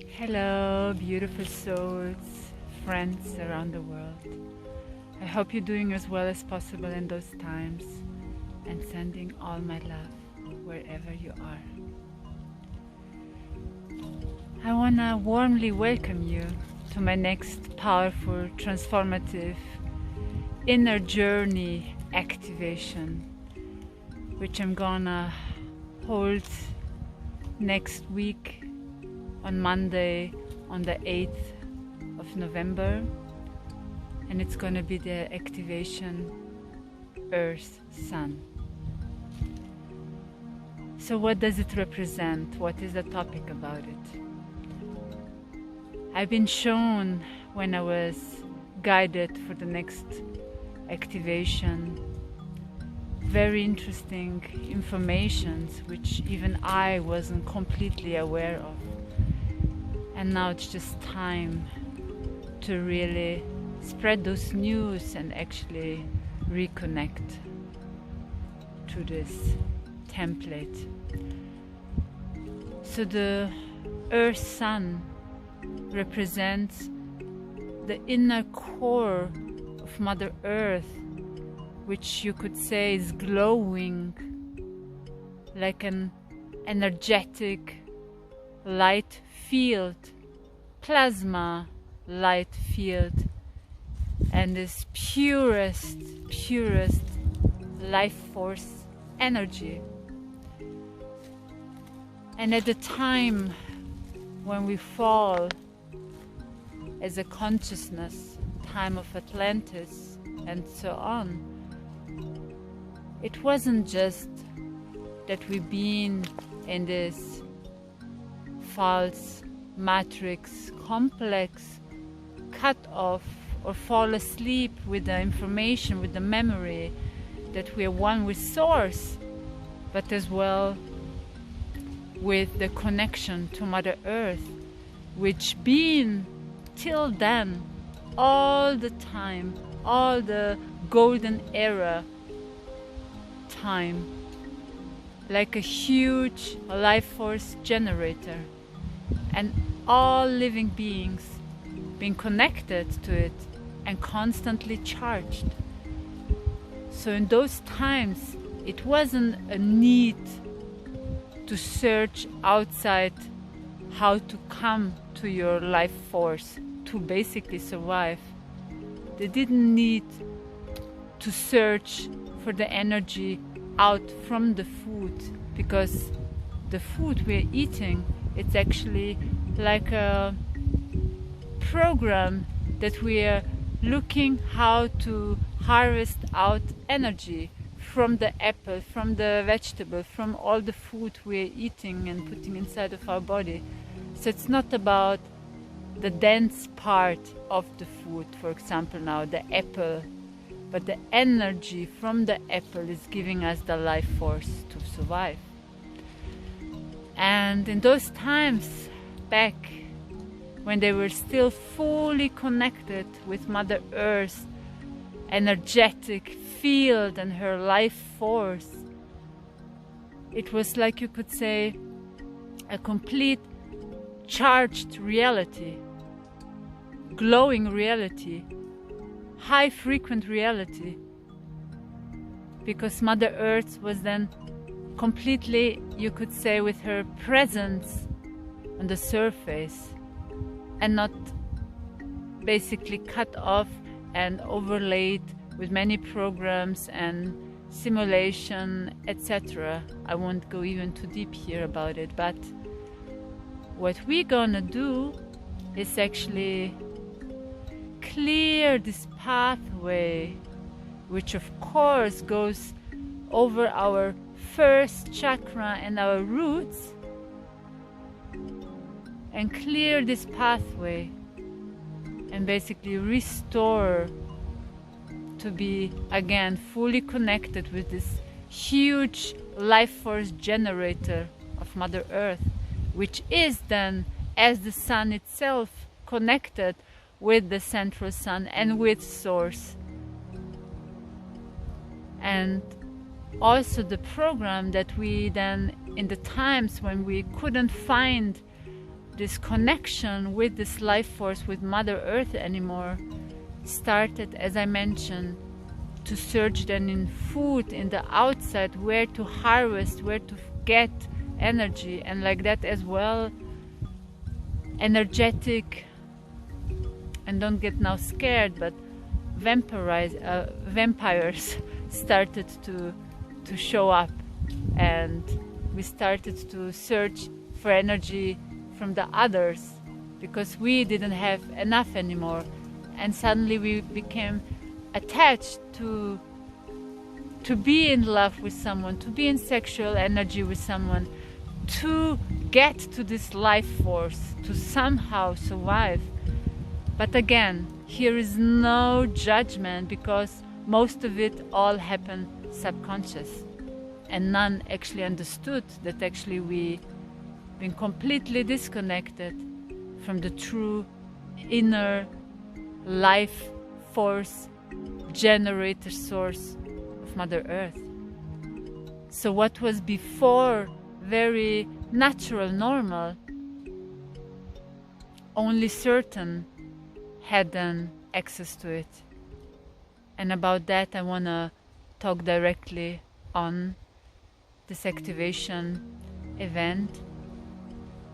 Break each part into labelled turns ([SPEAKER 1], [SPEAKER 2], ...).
[SPEAKER 1] Hello, beautiful souls, friends around the world. I hope you're doing as well as possible in those times, and sending all my love wherever you are. I want to warmly welcome you to my next powerful, transformative inner journey activation, which I'm gonna hold next week on Monday, on the 8th of November, and it's going to be the activation Earth Sun. So what does it represent? What is the topic about it? I've been shown when I was guided for the next activation very interesting informations which even I wasn't completely aware of. And now it's just time to really spread those news and actually reconnect to this template. So the Earth Sun represents the inner core of Mother Earth, which you could say is glowing like an energetic light field, plasma light field, and this purest life force energy. And at the time when we fall as a consciousness, time of Atlantis and so on, it wasn't just that we've been in this false matrix complex, cut off or fall asleep with the information, with the memory that we are one with Source, but as well with the connection to Mother Earth, which been till then all the time, all the golden era time, like a huge life force generator, and all living beings being connected to it and constantly charged. So in those times it wasn't a need to search outside how to come to your life force to basically survive. They didn't need to search for the energy out from the food, because the food we're eating, it's actually like a program that we are looking how to harvest out energy from the apple, from the vegetable, from all the food we're eating and putting inside of our body. So it's not about the dense part of the food, for example now the apple, but the energy from the apple is giving us the life force to survive. And in those times back when they were still fully connected with Mother Earth energetic field and her life force, it was like, you could say, a complete charged reality, glowing reality, high frequent reality, because Mother Earth was then completely, you could say, with her presence on the surface and not basically cut off and overlaid with many programs and simulation, etc. I won't go even too deep here about it, but what we're gonna do is actually clear this pathway, which of course goes over our first chakra and our roots, and clear this pathway and basically restore to be again fully connected with this huge life force generator of Mother Earth, which is then, as the sun itself, connected with the central sun and with Source. And also the program that we then, in the times when we couldn't find this connection with this life force, with Mother Earth anymore, started, as I mentioned, to search then in food, in the outside, where to harvest, where to get energy, and like that as well, energetic, and don't get now scared, but vampires started to show up, and we started to search for energy from the others because we didn't have enough anymore, and suddenly we became attached to be in love with someone, to be in sexual energy with someone, to get to this life force, to somehow survive. But again, here is no judgment, because most of it all happened subconscious, and none actually understood that actually we been completely disconnected from the true inner life force generator source of Mother Earth. So what was before very natural, normal, only certain had then access to it. And about that I want to talk directly on this activation event.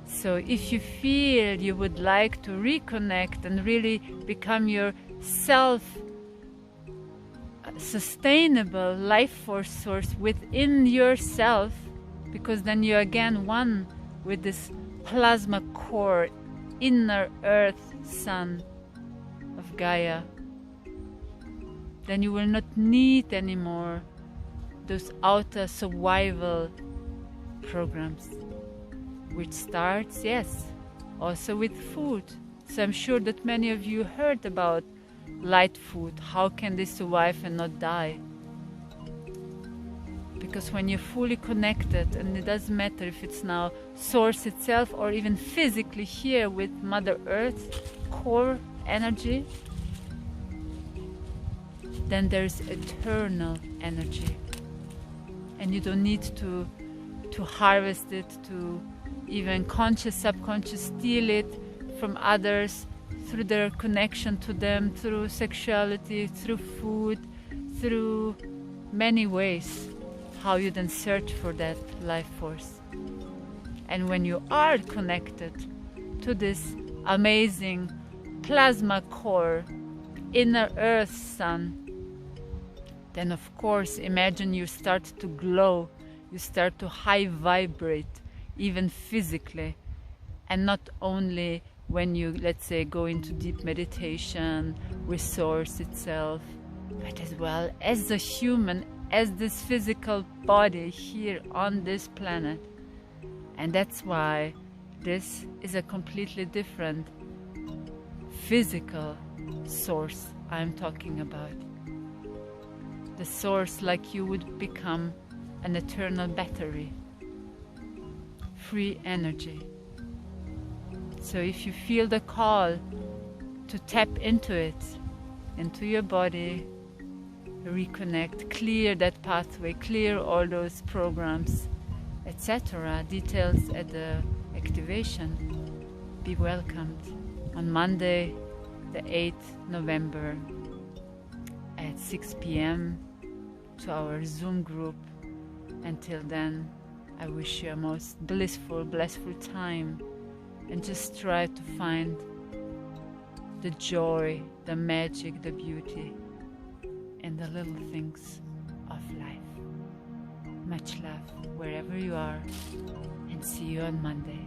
[SPEAKER 1] So if you feel you would like to reconnect and really become your self-sustainable life force source within yourself, because then you're again one with this plasma core, inner earth sun of Gaia, then you will not need anymore those outer survival programs, which starts, yes, also with food. So I'm sure that many of you heard about light food. How can they survive and not die? Because when you're fully connected, and it doesn't matter if it's now source itself or even physically here with Mother Earth core energy, then there's eternal energy, and you don't need to harvest it, to even conscious, subconscious steal it from others through their connection to them, through sexuality, through food, through many ways, how you then search for that life force. And when you are connected to this amazing plasma core, inner earth sun, then of course imagine you start to glow, you start to high vibrate, even physically, and not only when you, let's say, go into deep meditation with source itself, but as well as a human, as this physical body here on this planet. And that's why this is a completely different physical source I'm talking about. The source like you would become an eternal battery, free energy. So if you feel the call to tap into it, into your body, reconnect, clear that pathway, clear all those programs, etc., details at the activation, be welcomed on Monday, the 8th November at 6 p.m. to our Zoom group. Until then, I wish you a most blissful, blissful time, and just try to find the joy, the magic, the beauty in the little things of life. Much love wherever you are, and see you on Monday.